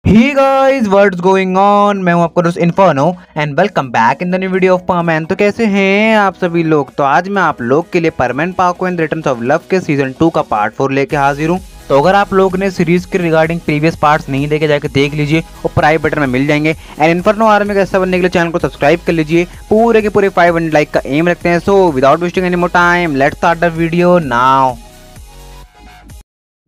Hey guys, what's going on? मैं हूं आपका दोस्त Inferno and welcome back in the new video of परमैन। तो कैसे हैं आप सभी लोग? तो आज मैं आप लोग के लिए परमैन पाको एंड रिटर्न्स ऑफ लव के सीजन 2 का पार्ट 4 लेके हाजिर हूं। तो अगर आप लोग ने सीरीज के रिगार्डिंग प्रीवियस पार्ट्स नहीं देखे जाके देख लीजिए, ऊपर आई बटन में मिल जाएंगे। एंड इन्फर्नो आर्मी का हिस्सा बनने के लिए चैनल को सब्सक्राइब कर लीजिए। पूरे के पूरे 500 लाइक का एम रखते हैं। So without wasting any more time let's start the video now.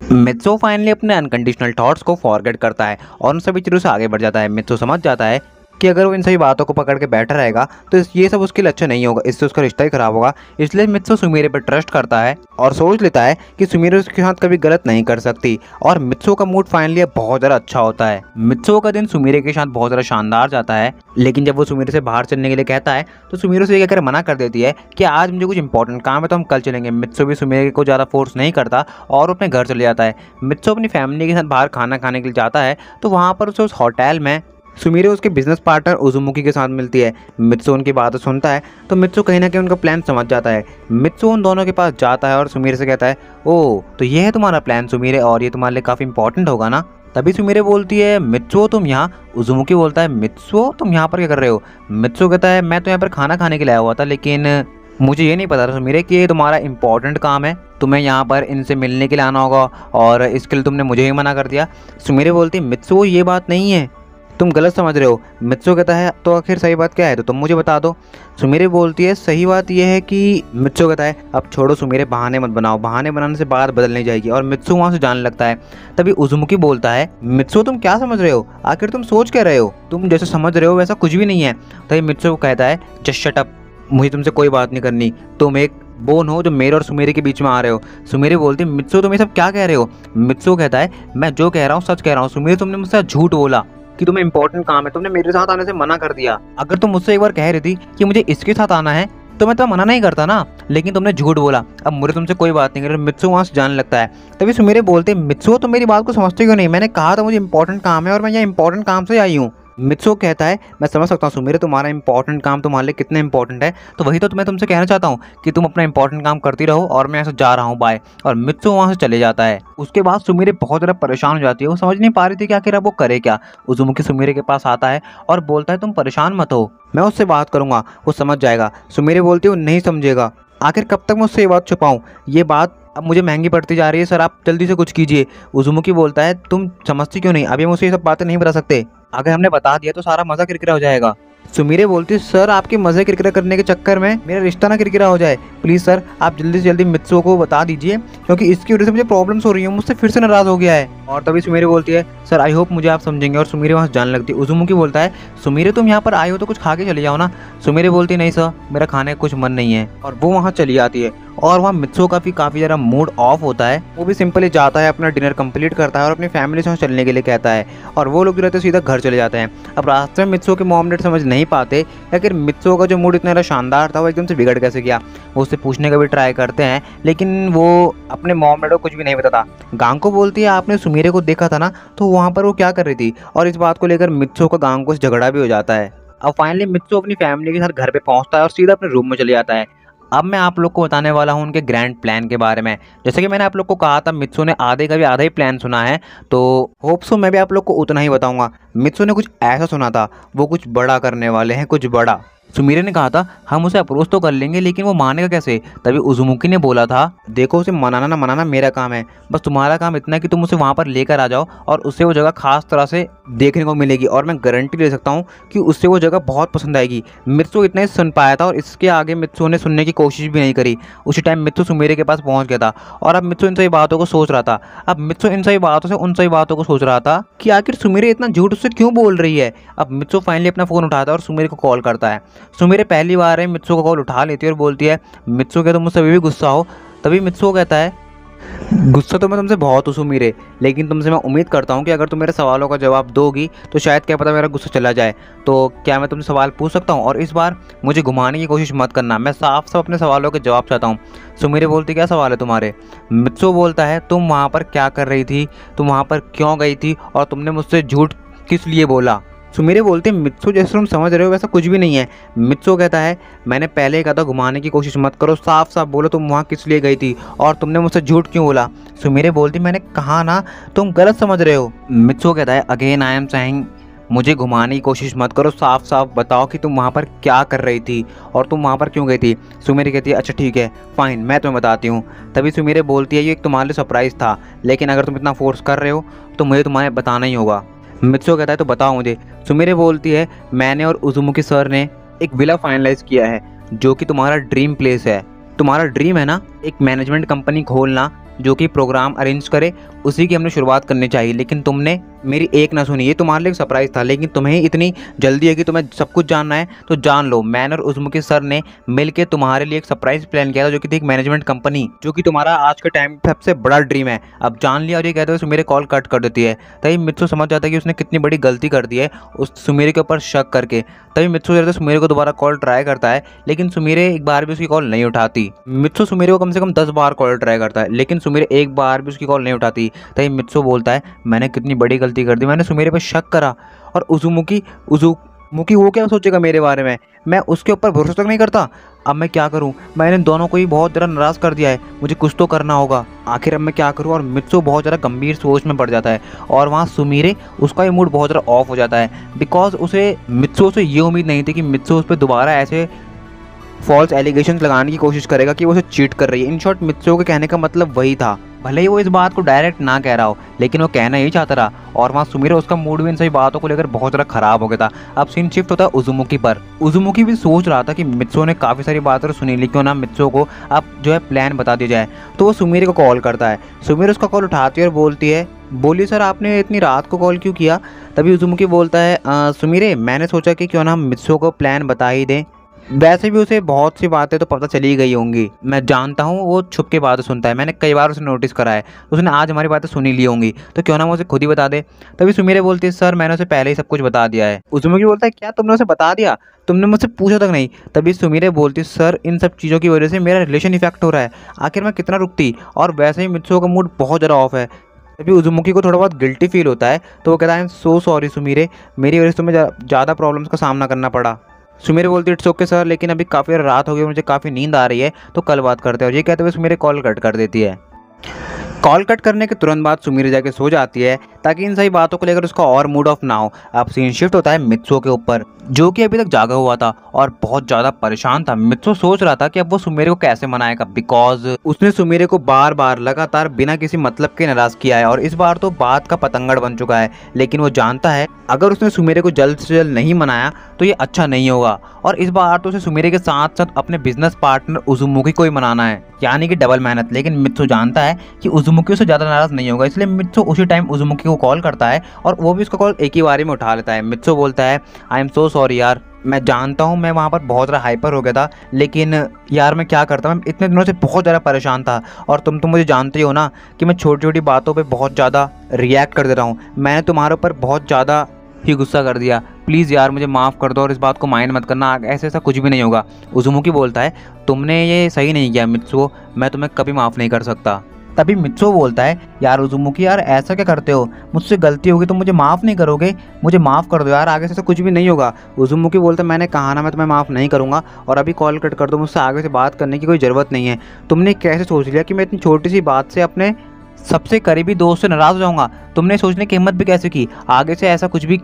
मित्सो फाइनली अपने अनकंडीशनल थॉट्स को फॉरगेट करता है और उन सभी चीज़ों से आगे बढ़ जाता है। मित्सो समझ जाता है कि अगर वो इन सभी बातों को पकड़ के बैठा रहेगा तो ये सब उसके लिए अच्छा नहीं होगा, इससे उसका रिश्ता ही खराब होगा। इसलिए मित्सो सुमीरे पर ट्रस्ट करता है और सोच लेता है कि सुमीरे उसके साथ कभी गलत नहीं कर सकती। और मित्सो का मूड फाइनली बहुत ज़्यादा अच्छा होता है। मित्सो का दिन सुमीरे के साथ बहुत ज़्यादा शानदार जाता है, लेकिन जब वो सुमीरे से बाहर चलने के लिए कहता है तो सुमीरे उसे कहकर मना कर देती है कि आज मुझे कुछ इंपॉर्टेंट काम है तो हम कल चलेंगे। मित्सो भी सुमीरे को ज़्यादा फोर्स नहीं करता और अपने घर चले जाता है। मित्सो अपनी फैमिली के साथ बाहर खाना खाने के लिए जाता है तो वहाँ पर उसे उस होटल में सुमीरे उसके बिजनेस पार्टनर उजुमुकी के साथ मिलती है। मित्सो उनकी बातें सुनता है तो मित्सो कहीं ना कहीं उनका प्लान समझ जाता है। मित्सो उन दोनों के पास जाता है और सुमीरे से कहता है, ओह तो ये है तुम्हारा प्लान सुमीरे, और ये तुम्हारे लिए काफ़ी इंपॉर्टेंट होगा ना। तभी सुमीरे बोलती है, मित्सो तुम यहाँ। उजुमुकी बोलता है, मित्सो तुम यहाँ पर क्या कर रहे हो? मित्सो कहता है, मैं तो यहाँ पर खाना खाने के लिए आया हुआ था, लेकिन मुझे ये नहीं पता था सुमीरे कि ये तुम्हारा इंपॉर्टेंट काम है, तुम्हें यहाँ पर इनसे मिलने के लिए आना होगा और इसके लिए तुमने मुझे ही मना कर दिया। सुमीरे बोलती है, मित्सो ये बात नहीं है, तुम गलत समझ रहे हो। मित्सो कहता है, तो आखिर सही बात क्या है तो तुम मुझे बता दो। सुमीरे बोलती है, सही बात यह है कि मित्सो कहता है, अब छोड़ो सुमीरे, बहाने मत बनाओ, बहाने बनाने से बात बदल नहीं जाएगी। और मित्सो वहाँ से जाने लगता है। तभी उजुमुकी बोलता है, मित्सो तुम क्या समझ रहे हो? आखिर तुम सोच क्या रहे हो? तुम जैसे समझ रहे हो वैसा कुछ भी नहीं है। तभी मित्सो कहता है, जस्ट शट अप, मुझे तुमसे कोई बात नहीं करनी, तुम एक बोन हो जो मेरे और सुमीरे के बीच में आ रहे हो। सुमीरे बोलती है, मित्सो तुम ये सब क्या कह रहे हो? मित्सो कहता है, मैं जो कह रहा हूँ सच कह रहा हूँ। सुमीरे तुमने मुझसे झूठ बोला कि तुम्हें इंपॉर्टेंट काम है, तुमने मेरे साथ आने से मना कर दिया। अगर तुम मुझसे एक बार कह रही थी कि मुझे इसके साथ आना है तो मैं तो मना नहीं करता ना, लेकिन तुमने झूठ बोला, अब मुझे तुमसे कोई बात नहीं कर। मित्सो वहाँ से जाने लगता है। तभी सुमीरे बोलते हैं, मित्सो तुम मेरी बात को समझते क्यों नहीं? मैंने कहा था मुझे इंपॉर्टेंट काम है और मैं यहाँ इंपॉर्टेंट काम से आई हूँ। मित्सो कहता है, मैं समझ सकता हूँ सुमीरे, तुम्हारा इंपॉर्टेंट काम तुम्हारे लिए कितना इंपॉर्टेंट है, तो वही तो मैं तुमसे कहना चाहता हूँ कि तुम अपना इंपॉर्टेंट काम करती रहो और मैं ऐसा जा रहा हूँ, बाय। और मित्सो वहाँ से चले जाता है। उसके बाद सुमीरे बहुत ज़्यादा परेशान हो जाती है, वो समझ नहीं पा रही थी कि आखिर अब वो करे क्या। उजुमुकी सुमीरे के पास आता है और बोलता है, तुम परेशान मत हो, मैं उससे बात करूँगा, वो समझ जाएगा। सुमीरे बोलती है, वो नहीं समझेगा, आखिर कब तक मैं उससे ये बात छुपाऊँ? ये बात अब मुझे महंगी पड़ती जा रही है, सर आप जल्दी से कुछ कीजिए। उजुमुकी बोलता है, तुम समझती क्यों नहीं? अभी हम उसे ये सब बातें नहीं बता सकते, अगर हमने बता दिया तो सारा मज़ा किरकिरा हो जाएगा। सुमीरे बोलती है, सर आपके मज़े किरकिरा करने के चक्कर में मेरा रिश्ता ना किरकिरा हो जाए, प्लीज़ सर आप जल्दी से जल्दी मित्सो को बता दीजिए, क्योंकि इसकी वजह से मुझे प्रॉब्लम्स हो रही हैं, मुझसे फिर से नाराज़ हो गया है। और तभी सुमीरे बोलती है, सर आई होप मुझे आप समझेंगे। और सुमीरे वहाँ से जाने लगती है। उजुमुकी बोलता है, सुमीरे तुम यहाँ पर आए हो तो कुछ खा के चले जाओ ना। सुमीरे बोलती है, नहीं सर मेरा खाने का कुछ मन नहीं है। और वो वहाँ चली जाती है। और वहाँ मित्सो का भी काफ़ी ज़्यादा मूड ऑफ होता है। वो भी सिंपली जाता है, अपना डिनर कंप्लीट करता है और अपनी फैमिली से चलने के लिए कहता है। और वो लोग जो रहते सीधा घर चले जाते हैं। अब रास्ते में मित्सो के मॉम डैड समझ नहीं पाते आखिर मित्सो का जो मूड इतना ज़्यादा शानदार था वो एकदम से बिगड़ कैसे गया। वो उससे पूछने का भी ट्राई करते हैं, लेकिन वो अपने मॉम डैड को कुछ भी नहीं बताता। गांको बोलती है, आपने सुमीरे को देखा था ना, तो वहाँ पर वो क्या कर रही थी? और इस बात को लेकर मित्सो का गांको से झगड़ा भी हो जाता है। अब फाइनली मित्सो अपनी फैमिली के साथ घर पे पहुँचता है और सीधा अपने रूम में चले जाता है। अब मैं आप लोग को बताने वाला हूँ उनके ग्रैंड प्लान के बारे में। जैसे कि मैंने आप लोग को कहा था, मित्सो ने आधे का भी आधा ही प्लान सुना है, तो होप सो मैं भी आप लोग को उतना ही बताऊंगा। मित्सो ने कुछ ऐसा सुना था, वो कुछ बड़ा करने वाले हैं, कुछ बड़ा। सुमीरे ने कहा था, हम उसे अप्रोच तो कर लेंगे लेकिन वो मानेगा कैसे? तभी उजुमुकी ने बोला था, देखो उसे मनाना ना मनाना मेरा काम है, बस तुम्हारा काम इतना है कि तुम उसे वहाँ पर लेकर आ जाओ और उससे वो जगह खास तरह से देखने को मिलेगी और मैं गारंटी दे सकता हूँ कि उससे वो जगह बहुत पसंद आएगी। मित्सो इतना ही सुन पाया था और इसके आगे मित्सो ने सुनने की कोशिश भी नहीं करी। उसी टाइम मित्सो सुमीरे के पास पहुँच गया था और अब मित्सो इन सभी बातों को सोच रहा था। अब मित्सो इन सभी बातों से उन सभी बातों को सोच रहा था कि आखिर सुमीरे इतना झूठ उससे क्यों बोल रही है। अब मित्सो फाइनली अपना फ़ोन उठाता है और सुमीरे को कॉल करता है। सुमीरे पहली बार है मित्सो का कॉल उठा लेती है और बोलती है, मित्सो क्या तुम मुझसे अभी भी गुस्सा हो? तभी मित्सो कहता है, गुस्सा तो मैं तुमसे बहुत हूँ सुमीरे, लेकिन तुमसे मैं उम्मीद करता हूँ कि अगर तुम मेरे सवालों का जवाब दोगी तो शायद क्या पता मेरा गुस्सा चला जाए। तो क्या मैं तुमसे सवाल पूछ सकता हूँ? और इस बार मुझे घुमाने की कोशिश मत करना, मैं साफ साफ अपने सवालों के जवाब चाहता हूँ। सुमीरे बोलती, क्या सवाल है तुम्हारे? मित्सो बोलता है, तुम वहाँ पर क्या कर रही थी, तुम वहाँ पर क्यों गई थी और तुमने मुझसे झूठ किस लिए बोला? सुमिरे बोलते मित्सो जैसे तुम समझ रहे हो वैसा कुछ भी नहीं है। मित्सो कहता है मैंने पहले ही कहा था घुमाने की कोशिश मत करो, साफ साफ बोलो तुम वहाँ किस लिए गई थी और तुमने मुझसे झूठ क्यों बोला। सुमिरे बोलती मैंने कहा ना तुम गलत समझ रहे हो। मित्सो कहता है अगेन आई एम सेइंग मुझे घुमाने की कोशिश मत करो, साफ साफ बताओ कि तुम वहाँ पर क्या कर रही थी और तुम वहाँ पर क्यों गई थी। सुमिरे कहती है अच्छा ठीक है फाइन मैं तुम्हें बताती हूँ। तभी सुमिरे बोलती है ये एक तुम्हारे लिए सरप्राइज़ था, लेकिन अगर तुम इतना फोर्स कर रहे हो तो मुझे तुम्हें बताना ही होगा। मित्सो कहता है तो बताओ मुझे। सुमिरे बोलती है मैंने और उजुमुकी सर ने एक विला फाइनलाइज किया है जो कि तुम्हारा ड्रीम प्लेस है। तुम्हारा ड्रीम है ना एक मैनेजमेंट कंपनी खोलना जो कि प्रोग्राम अरेंज करे, उसी की हमने शुरुआत करनी चाहिए, लेकिन तुमने मेरी एक ना सुनी। ये तुम्हारे लिए एक सरप्राइज़ था, लेकिन तुम्हें इतनी जल्दी है कि तुम्हें सब कुछ जानना है तो जान लो। मैंने और उजुमुकी सर ने मिलकर तुम्हारे लिए एक सरप्राइज प्लान किया था जो कि थी एक मैनेजमेंट कंपनी, जो कि तुम्हारा आज के टाइम पे सबसे बड़ा ड्रीम है। अब जान लिया और ये कहते हुए सुमिरे कॉल कट कर देती है। तभी मित्सो समझ जाता है कि उसने कितनी बड़ी गलती कर दी है उस सुमिरे के ऊपर शक करके। तभी मित्सो जो है सुमिरे को दोबारा कॉल ट्राई करता है, लेकिन सुमिरे एक बार भी उसकी कॉल नहीं उठाती। मित्सो सुमिरे को कम से कम 10 बार कॉल ट्राई करता है, लेकिन सुमिरे एक बार भी उसकी कॉल नहीं उठाती। तभी मित्सो बोलता है मैंने कितनी बड़ी गलती कर दी, मैंने सुमिरे पर शक करा। और उजुमुकी वो क्या सोचेगा मेरे बारे में, मैं उसके ऊपर भरोसा तक नहीं करता। अब मैं क्या करूं, मैंने दोनों को ही बहुत ज़्यादा नाराज़ कर दिया है, मुझे कुछ तो करना होगा। आखिर अब मैं क्या करूं। और मित्सो बहुत ज़्यादा गंभीर सोच में पड़ जाता है और वहाँ सुमिरे उसका ये मूड बहुत ज़्यादा ऑफ हो जाता है, बिकॉज मित्सो से ये उम्मीद नहीं थी कि मित्सो उस पर दोबारा ऐसे फॉल्स एलिगेशन लगाने की कोशिश करेगा कि वो उसे चीट कर रही है। इन शॉर्ट मित्सो के कहने का मतलब वही था, भले ही वो इस बात को डायरेक्ट ना कह रहा हो, लेकिन वो कहना यही चाहता रहा। और वहाँ सुमिरे उसका मूड भी इन सभी बातों को लेकर बहुत ज़्यादा खराब हो गया था। अब सीन शिफ्ट होता है उजुमुकी पर। उजुमुकी भी सोच रहा था कि मित्सो ने काफ़ी सारी बातें सुनी ली, क्यों ना मित्सो को अब जो है प्लान बता दिया जाए। तो वो सुमिरे को कॉल करता है। सुमिरे उसका कॉल उठाती है और बोलती है बोलिए सर आपने इतनी रात को कॉल क्यों किया। तभी उजुमुकी बोलता है सुमिरे मैंने सोचा कि क्यों ना हम मित्सो को प्लान बता ही दें, वैसे भी उसे बहुत सी बातें तो पता चली गई होंगी, मैं जानता हूँ वो छुप के बातें सुनता है, मैंने कई बार उसे नोटिस करा है, उसने आज हमारी बातें सुनी ली होंगी, तो क्यों ना वो उसे खुद ही बता दे। तभी सुमिरे बोलती है सर मैंने उसे पहले ही सब कुछ बता दिया है। उजुमुकी बोलता है क्या तुमने उसे बता दिया, तुमने मुझसे पूछा तक नहीं। तभी सुमिरे बोलती सर इन सब चीज़ों की वजह से मेरा रिलेशन इफेक्ट हो रहा है, आखिर मैं कितना रुकती, और वैसे ही मित्सो का मूड बहुत ज़्यादा ऑफ है। तभी उजुमुकी को थोड़ा बहुत गिल्टी फील होता है, तो वो कहता है सो सॉरी सुमिरे, मेरी वजह से तुम्हें ज़्यादा प्रॉब्लम्स का सामना करना पड़ा। सुमिरे बोलती है इट्स ओके सर, लेकिन अभी काफ़ी रात हो गई, मुझे काफ़ी नींद आ रही है, तो कल बात करते हैं। और ये कहते हुए सुमिरे कॉल कट कर देती है। कॉल कट करने के तुरंत बाद सुमिरे जाके सो जाती है ताकि इन सभी बातों को लेकर उसका और मूड ऑफ ना हो। अब सीन शिफ्ट होता है मित्सो के ऊपर, जो कि अभी तक जागा हुआ था और बहुत ज़्यादा परेशान था। मित्सो सोच रहा था कि अब वो सुमिरे को कैसे मनाएगा, बिकॉज उसने सुमिरे को बार बार लगातार बिना किसी मतलब के नाराज़ किया है और इस बार तो बात का पतंगड़ बन चुका है। लेकिन वो जानता है अगर उसने सुमिरे को जल्द से जल्द नहीं मनाया तो ये अच्छा नहीं होगा, और इस बार तो उसे सुमिरे के साथ साथ अपने बिजनेस पार्टनर उजुमुकी को ही मनाना है, यानी कि डबल मेहनत। लेकिन मित्सो जानता है कि उजुमुकी से ज़्यादा नाराज़ नहीं होगा, इसलिए मित्सो उसी टाइम उजुमुकी को कॉल करता है और वो भी उसका कॉल एक ही बारी में उठा लेता है। मित्सो बोलता है आई एम सो सॉरी यार, मैं जानता हूँ मैं वहाँ पर बहुत ज़्यादा हाइपर हो गया था, लेकिन यार मैं क्या करता, मैं इतने दिनों से बहुत ज़्यादा परेशान था, और तुम तो मुझे जानते ही हो ना कि मैं छोटी छोटी बातों पे बहुत ज़्यादा रिएक्ट कर देता हूँ, मैंने तुम्हारे ऊपर बहुत ज़्यादा ही गुस्सा कर दिया, प्लीज़ यार मुझे माफ़ कर दो और इस बात को माइंड मत करना, ऐसे ऐसा कुछ भी नहीं होगा। उजुमुकी बोलता है तुमने ये सही नहीं किया मित्सो, मैं तुम्हें कभी माफ़ नहीं कर सकता। तभी मित्सो बोलता है यार उजुमुकी यार ऐसा क्या करते हो, मुझसे गलती होगी तो मुझे माफ़ नहीं करोगे, मुझे माफ़ कर दो यार, आगे से कुछ भी नहीं होगा। उजुमुकी बोलता है मैंने कहा ना मैं तुम्हें माफ़ नहीं करूँगा, और अभी कॉल कट कर दो, मुझसे आगे से बात करने की कोई ज़रूरत नहीं है। तुमने कैसे सोच लिया कि मैं इतनी छोटी सी बात से अपने सबसे करीबी दोस्त से नाराज़ हो जाऊँगा, तुमने सोचने की हिम्मत भी कैसे की, आगे से ऐसा कुछ भी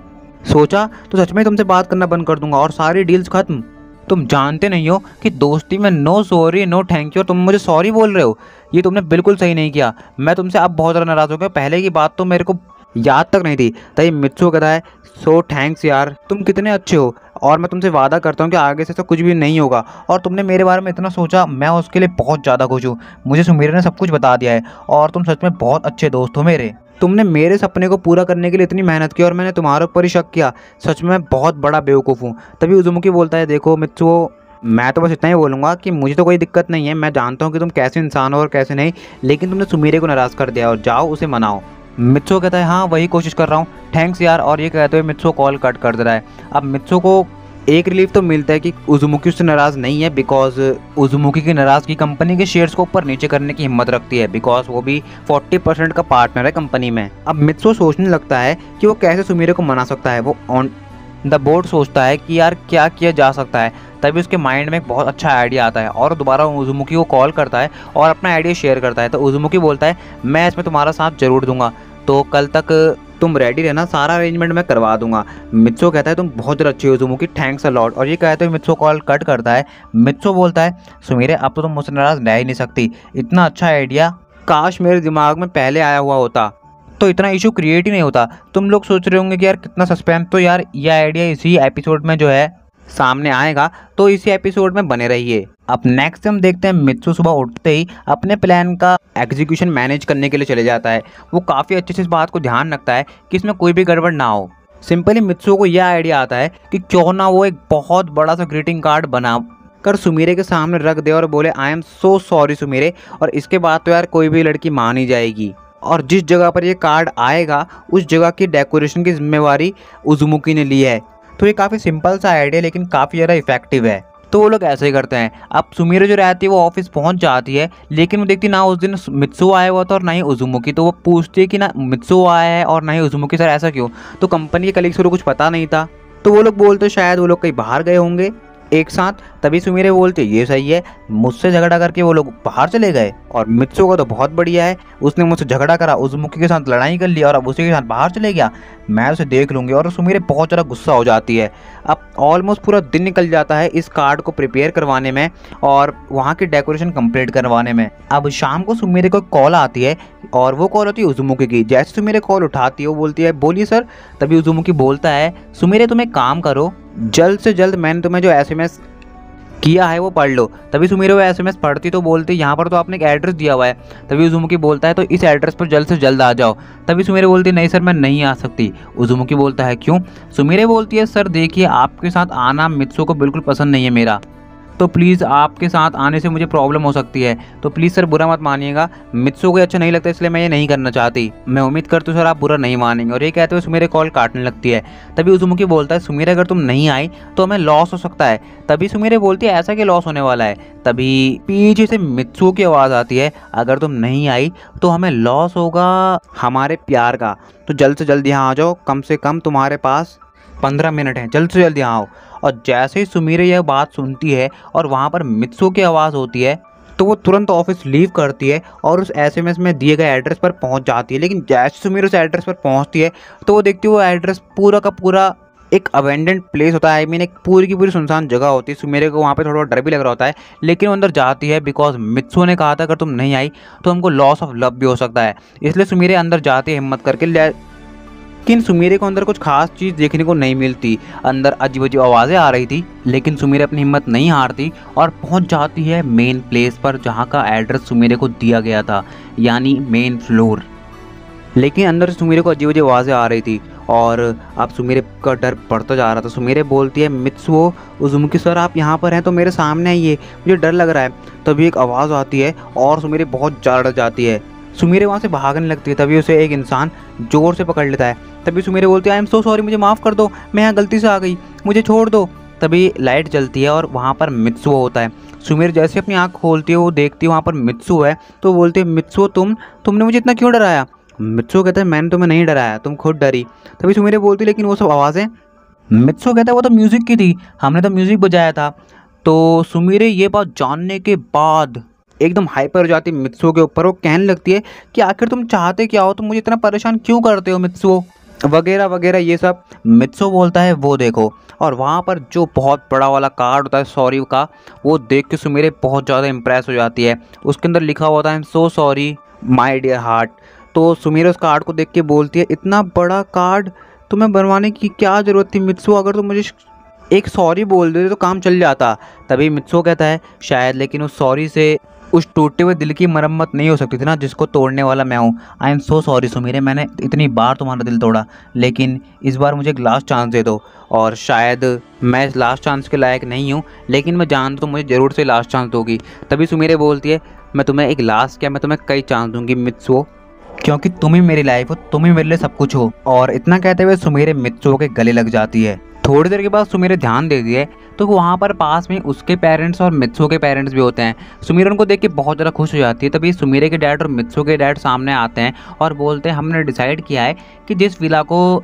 सोचा तो सच में तुमसे बात करना बंद कर दूंगा और सारी डील्स खत्म। तुम जानते नहीं हो कि दोस्ती में no sorry no thank you, तुम मुझे सॉरी बोल रहे हो, ये तुमने बिल्कुल सही नहीं किया, मैं तुमसे अब बहुत ज़्यादा नाराज़ हो गया, पहले की बात तो मेरे को याद तक नहीं थी। तभी मित्सो कहता है सो थैंक्स यार, तुम कितने अच्छे हो, और मैं तुमसे वादा करता हूँ कि आगे से तो कुछ भी नहीं होगा, और तुमने मेरे बारे में इतना सोचा, मैं उसके लिए बहुत ज़्यादा खुश हूँ, मुझे सुमिरे ने सब कुछ बता दिया है, और तुम सच में बहुत अच्छे दोस्त हो मेरे, तुमने मेरे सपने को पूरा करने के लिए इतनी मेहनत की और मैंने तुम्हारे ऊपर ही शक किया, सच में बहुत बड़ा बेवकूफ़ हूँ। तभी उजुमुकी बोलता है देखो मित्सो, मैं तो बस इतना ही बोलूँगा कि मुझे तो कोई दिक्कत नहीं है, मैं जानता हूँ कि तुम कैसे इंसान हो और कैसे नहीं, लेकिन तुमने सुमिरे को नाराज़ कर दिया और जाओ उसे मनाओ। मित्सो कहता है हाँ वही कोशिश कर रहा हूँ, थैंक्स यार, और ये कहते हुए मित्सो कॉल कट कर दे रहा है। अब मित्सो को एक रिलीफ तो मिलता है कि उजुमुकी उससे नाराज़ नहीं है, बिकॉज उजुमुकी की नाराज़गी कंपनी के शेयर्स को ऊपर नीचे करने की हिम्मत रखती है, बिकॉज वो भी 40% का पार्टनर है कंपनी में। अब मित्सो सोचने लगता है कि वो कैसे सुमिरे को मना सकता है। वो द बोर्ड सोचता है कि यार क्या किया जा सकता है। तभी उसके माइंड में एक बहुत अच्छा आइडिया आता है और दोबारा उजुमुकी को कॉल करता है और अपना आइडिया शेयर करता है। तो उजुमुकी बोलता है मैं इसमें तुम्हारा साथ जरूर दूंगा, तो कल तक तुम रेडी रहना, सारा अरेंजमेंट मैं करवा दूंगा। मित्सो कहता है तुम बहुत ज़्यादा अच्छी हो उजुमुकी, थैंक्स अ लॉट। और ये कहते हुए मित्सो कॉल कट करता है। मित्सो बोलता है सुमिरे अब तो तुम मुझसे नाराज़ रह ही नहीं सकती, इतना अच्छा आइडिया काश मेरे दिमाग में पहले आया हुआ होता तो इतना इशू क्रिएट ही नहीं होता। तुम लोग सोच रहे होंगे कि यार कितना सस्पेंस, तो यार ये आइडिया इसी एपिसोड में जो है सामने आएगा, तो इसी एपिसोड में बने रहिए। अब नेक्स्ट हम देखते हैं मित्सु सुबह उठते ही अपने प्लान का एग्जीक्यूशन मैनेज करने के लिए चले जाता है। वो काफ़ी अच्छे से इस बात को ध्यान रखता है कि इसमें कोई भी गड़बड़ ना हो। सिंपली मित्सु को यह आइडिया आता है कि क्यों ना वो एक बहुत बड़ा सा ग्रीटिंग कार्ड बना कर सुमिरे के सामने रख दे और बोले आई एम सो सॉरी सुमिरे, और इसके बाद तो यार कोई भी लड़की मान ही जाएगी। और जिस जगह पर ये कार्ड आएगा उस जगह की डेकोरेशन की जिम्मेवारी उजुमुकी ने ली है। तो ये काफ़ी सिंपल सा आइडिया लेकिन काफ़ी ज़्यादा इफेक्टिव है। तो वो लोग ऐसे ही करते हैं। अब सुमिरो जो रहती है वो ऑफिस पहुंच जाती है, लेकिन वो देखती ना उस दिन मित्सु आया हुआ था और ना ही उजुमुकी। तो वो पूछती है कि ना मित्सु आया है और ना ही उजुमुकी, सर ऐसा क्यों? तो कंपनी के कलीग्स को कुछ पता नहीं था। तो वो लोग बोलते शायद वो लोग कहीं बाहर गए होंगे एक साथ। तभी सुमिरे बोलते ये सही है, मुझसे झगड़ा करके वो लोग बाहर चले गए। और मित्सु का तो बहुत बढ़िया है, उसने मुझसे झगड़ा करा, उजुमुकी के साथ लड़ाई कर लिया और अब उसी के साथ बाहर चले गया, मैं उसे देख लूंगी। और सुमिरे बहुत ज़्यादा गुस्सा हो जाती है। अब ऑलमोस्ट पूरा दिन निकल जाता है इस कार्ड को प्रिपेयर करवाने में और वहाँ की डेकोरेशन कंप्लीट करवाने में। अब शाम को सुमिरे को कॉल आती है और वो कॉल होती है उजुमुकी की। जैसे सुमिरे कॉल उठाती है वो बोलती है बोलिए सर। तभी उजुमुकी बोलता है सुमिरे तुम एक काम करो, जल्द से जल्द मैंने तुम्हें जो एसएमएस किया है वो पढ़ लो। तभी सुमिरे वो एसएमएस पढ़ती तो बोलती यहाँ पर तो आपने एक एड्रेस दिया हुआ है। तभी उजुमुकी बोलता है तो इस एड्रेस पर जल्द से जल्द आ जाओ। तभी सुमिरे बोलती नहीं सर मैं नहीं आ सकती। उजुमुकी बोलता है क्यों? सुमिरे बोलती है सर देखिए आपके साथ आना मित्सु को बिल्कुल पसंद नहीं है मेरा, तो प्लीज़ आपके साथ आने से मुझे प्रॉब्लम हो सकती है, तो प्लीज़ सर बुरा मत मानिएगा, मित्सु को अच्छा नहीं लगता इसलिए मैं ये नहीं करना चाहती। मैं उम्मीद करती हूँ सर आप बुरा नहीं मानेंगे। और ये कहते हुए सुमिरे कॉल काटने लगती है। तभी उजुमुकी बोलता है सुमिरे अगर तुम नहीं आई तो हमें लॉस हो सकता है। तभी सुमिरे बोलती है ऐसा क्या लॉस होने वाला है? तभी पीछे से मित्सु की आवाज़ आती है अगर तुम नहीं आई तो हमें लॉस होगा हमारे प्यार का, तो जल्द से जल्द यहाँ आ जाओ, कम से कम तुम्हारे पास 15 मिनट हैं, जल्द से जल्द यहाँ आओ। और जैसे ही सुमिरे यह बात सुनती है और वहाँ पर मित्सु की आवाज़ होती है तो वो तुरंत ऑफिस लीव करती है और उस एसएमएस में दिए गए एड्रेस पर पहुँच जाती है। लेकिन जैसे सुमिरे उस एड्रेस पर पहुँचती है तो वो देखती है वो एड्रेस पूरा का पूरा एक अबेंडेंट प्लेस होता है। आई मीन एक पूरी की पूरी सुनसान जगह होती है। सुमिरे को वहाँ पे थोड़ा डर भी लग रहा होता है, लेकिन वो अंदर जाती है बिकॉज मित्सु ने कहा था अगर तुम नहीं आई तो हमको लॉस ऑफ लव भी हो सकता है। इसलिए सुमिरे अंदर जाती है हिम्मत करके। लेकिन सुमिरे को अंदर कुछ खास चीज़ देखने को नहीं मिलती। अंदर अजीब अजीब आवाज़ें आ रही थी, लेकिन सुमिरे अपनी हिम्मत नहीं हारती और पहुंच जाती है मेन प्लेस पर जहां का एड्रेस सुमिरे को दिया गया था, यानी मेन फ्लोर। लेकिन अंदर से सुमिरे को अजीब अजीब आवाज़ें आ रही थी और अब सुमिरे का डर बढ़ता जा रहा था। सुमिरे बोलती है मित्सु उजुमुकी सर आप यहाँ पर हैं तो मेरे सामने आइए, मुझे डर लग रहा है। तभी एक आवाज़ आती है और सुमिरे बहुत ज़्यादा डर जाती है। सुमिरे वहाँ से भागने लगती है। तभी उसे एक इंसान जोर से पकड़ लेता है। तभी सुमिरे बोलती है आई एम सो सॉरी, मुझे माफ़ कर दो, मैं यहाँ गलती से आ गई, मुझे छोड़ दो। तभी लाइट जलती है और वहाँ पर मित्सु होता है। सुमिरे जैसे अपनी आँख खोलती है वो देखती है वहाँ पर मित्सु है, तो बोलती है मित्सु तुमने मुझे इतना क्यों डराया? मित्सु कहता है मैंने तुम्हें नहीं डराया, तुम खुद डरी। तभी सुमिरे बोलती है लेकिन वो सब आवाज़ें? मित्सु कहता है वो तो म्यूज़िक की थी, हमने तो म्यूज़िक बजाया था। तो सुमिरे ये बात जानने के बाद एकदम हाइपर हो जाती है मित्सु के ऊपर। वो कहने लगती है कि आखिर तुम चाहते क्या हो, तुम मुझे इतना परेशान क्यों करते हो मित्सु, वगैरह वगैरह ये सब। मित्सु बोलता है वो देखो, और वहाँ पर जो बहुत बड़ा वाला कार्ड होता है सॉरी का, वो देख के सुमिरे बहुत ज़्यादा इंप्रेस हो जाती है। उसके अंदर लिखा हुआ था I am so sorry my dear heart. तो सुमिरे उस कार्ड को देख के बोलती है इतना बड़ा कार्ड तुम्हें बनवाने की क्या ज़रूरत थी मित्सु, अगर तुम मुझे एक सॉरी बोल देते तो काम चल जाता। तभी मित्सु कहता है शायद, लेकिन उस सॉरी से उस टूटे हुए दिल की मरम्मत नहीं हो सकती थी ना जिसको तोड़ने वाला मैं हूँ। आई एम सो सॉरी सुमिरे, मैंने इतनी बार तुम्हारा दिल तोड़ा, लेकिन इस बार मुझे एक लास्ट चांस दे दो। और शायद मैं इस लास्ट चांस के लायक नहीं हूँ, लेकिन मैं जानता हूँ मुझे ज़रूर से लास्ट चांस दोगी। तभी सुमिरे बोलती है मैं तुम्हें एक लास्ट क्या, मैं तुम्हें कई चांस दूंगी मित्सु, क्योंकि तुम ही मेरी लाइफ हो, तुम ही मेरे लिए सब कुछ हो। और इतना कहते हुए सुमिरे मित्सु के गले लग जाती है। थोड़ी देर के बाद सुमिरे ध्यान देती है तो वहाँ पर पास में उसके पेरेंट्स और मित्सु के पेरेंट्स भी होते हैं। सुमिरे उनको देख के बहुत ज़्यादा खुश हो जाती है। तभी सुमिरे के डैड और मित्सु के डैड सामने आते हैं और बोलते हैं हमने डिसाइड किया है कि जिस विला को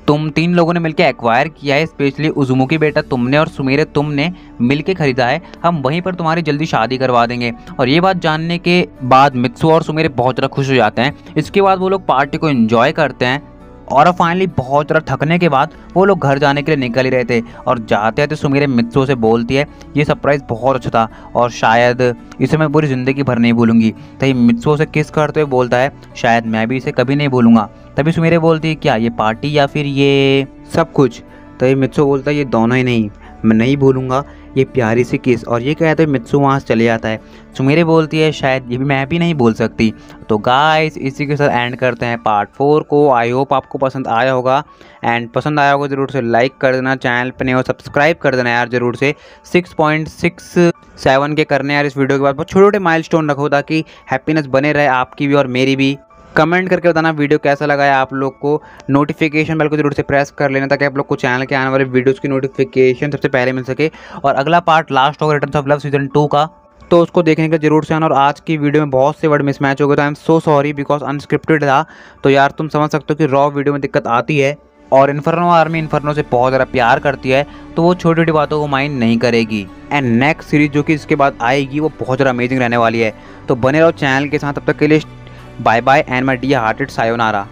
तुम 3 लोगों ने मिलकर एक्वायर किया है, स्पेशली उजुमुकी बेटा तुमने और सुमेरे तुमने मिलके खरीदा है। हम वहीं पर तुम्हारी जल्दी शादी करवा देंगे। और ये बात जानने के बाद मित्सु और सुमेरे बहुत ज़्यादा खुश हो जाते हैं। इसके बाद वो लोग पार्टी को एंजॉय करते हैं और फाइनली बहुत ज़्यादा थकने के बाद वो लोग घर जाने के लिए निकल ही रहे थे। और जाते हैं तो सुमेरे मित्सु से बोलती है ये सरप्राइज़ बहुत अच्छा था और शायद इसे मैं पूरी ज़िंदगी भर नहीं भूलूंगी। तभी मित्सु से किस करते हुए बोलता है शायद मैं भी इसे कभी नहीं भूलूंगा। तभी सुमेरे बोलती है क्या ये पार्टी या फिर ये सब कुछ। तभी मित्सु बोलता है ये दोनों ही नहीं, मैं नहीं भूलूंगा ये प्यारी सी किस। और ये कहते हुए मित्सु वहाँ से चले जाता है। सुमेरे बोलती है शायद ये भी मैं भी नहीं भूल सकती। तो गाइस इसी के साथ एंड करते हैं पार्ट 4 को। आई होप आपको पसंद आया होगा एंड पसंद आया होगा ज़रूर से लाइक कर देना, चैनल पर नहीं हो सब्सक्राइब कर देना यार ज़रूर से। 6.67 के करने यार इस वीडियो के बाद। बहुत छोटे छोटे माइलस्टोन रखो ताकि हैप्पीनेस बने रहे आपकी भी और मेरी भी। कमेंट करके बताना वीडियो कैसा लगा है आप लोग को। नोटिफिकेशन बेल को जरूर से प्रेस कर लेना ताकि आप लोग को चैनल के आने वाले वीडियोस की नोटिफिकेशन सबसे पहले मिल सके। और अगला पार्ट लास्ट होगा रिटर्न्स ऑफ लव सीजन 2 का, तो उसको देखने का जरूर से आना। और आज की वीडियो में बहुत से वर्ड मिसमैच हो गए तो आई am so sorry because unscripted था। तो यार तुम समझ सकते हो कि रॉ वीडियो में दिक्कत आती है। और इन्फर्नो आर्मी इन्फर्नो से बहुत ज़्यादा प्यार करती है तो वो छोटी छोटी बातों को माइंड नहीं करेगी। एंड नेक्स्ट सीरीज जो कि इसके बाद आएगी वो बहुत ज़्यादा अमेजिंग रहने वाली है। तो बने रहो चैनल के साथ, तब तक के लिए bye bye and my dear hearted sayonara.